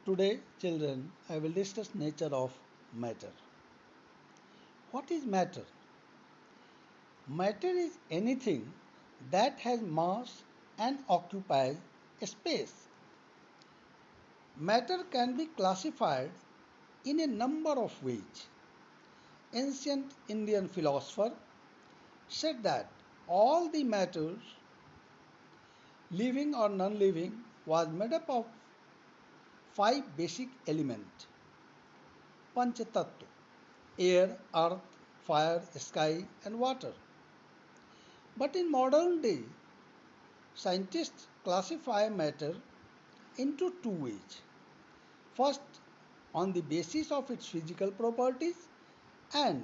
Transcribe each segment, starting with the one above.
Today, children, I will discuss nature of matter. What is matter? Matter is anything that has mass and occupies space. Matter can be classified in a number of ways. Ancient Indian philosopher said that all the matters, living or non-living, was made up of five basic elements: Panchatattva: air, earth, fire, sky, and water. But in modern day, scientists classify matter into two ways. First, on the basis of its physical properties, and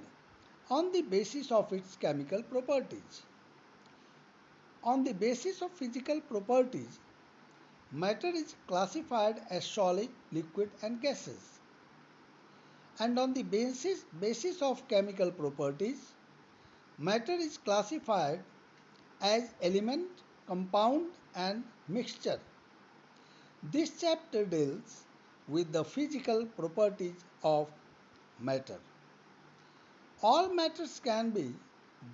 on the basis of its chemical properties. On the basis of physical properties, matter is classified as solid, liquid, and gases. And on the basis of chemical properties, matter is classified as element, compound, and mixture. This chapter deals with the physical properties of matter. All matters can be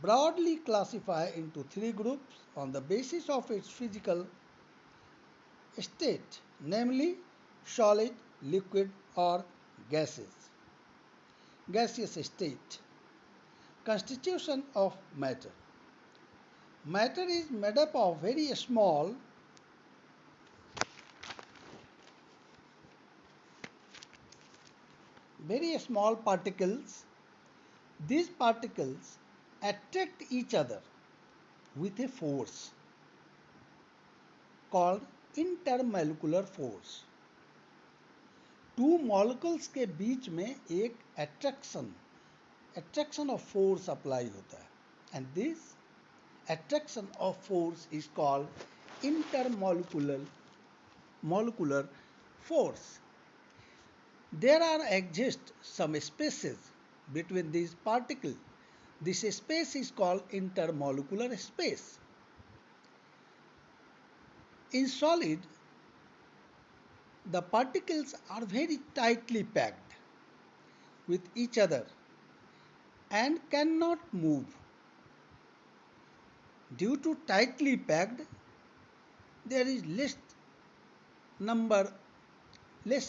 broadly classified into three groups on the basis of its physical state, namely solid, liquid, or gases. Gaseous state. Constitution of matter. Matter is made up of very small particles. These particles attract each other with a force called intermolecular force. Two molecules के बीच में एक attraction of force apply होता है, and this attraction of force is called intermolecular force. There exist some spaces between these particles. This space is called intermolecular space. In solid, the particles are very tightly packed with each other and cannot move. Due to tightly packed, there is less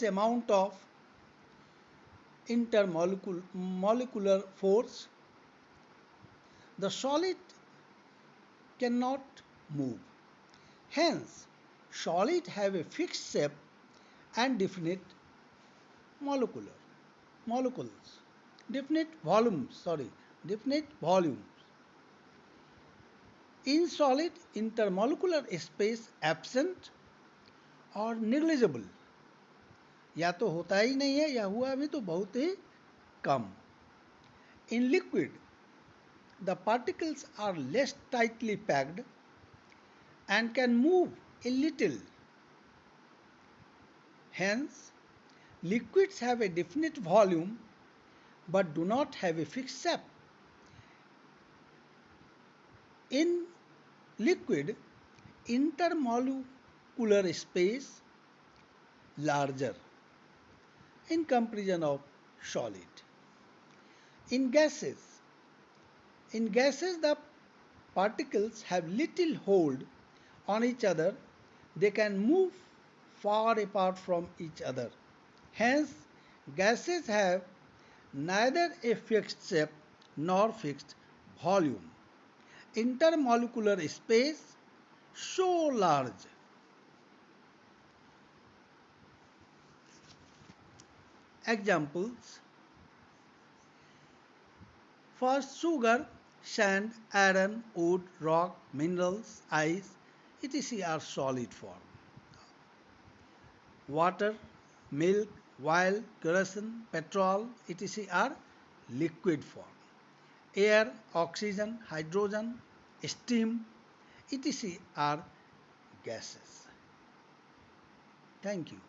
amount of intermolecular force. The solid cannot move. Hence, solid have a fixed shape and definite molecules, definite volumes. In solid, intermolecular space absent or negligible. या तो होता ही नहीं है या हुआ भी तो बहुत ही कम. In liquid, the particles are less tightly packed and can move a little. Hence, liquids have a definite volume but do not have a fixed shape. In liquid, intermolecular space larger in comparison of solid. In gases, the particles have little hold on each other. They can move far apart from each other. Hence, gases have neither a fixed shape nor fixed volume. Intermolecular space so large. Examples: first, sugar, sand, iron, wood, rock, minerals, ice, etc. are solid form. Water, milk, oil, kerosene, petrol, etc. are liquid form. Air, oxygen, hydrogen, steam, etc. are gases. Thank you.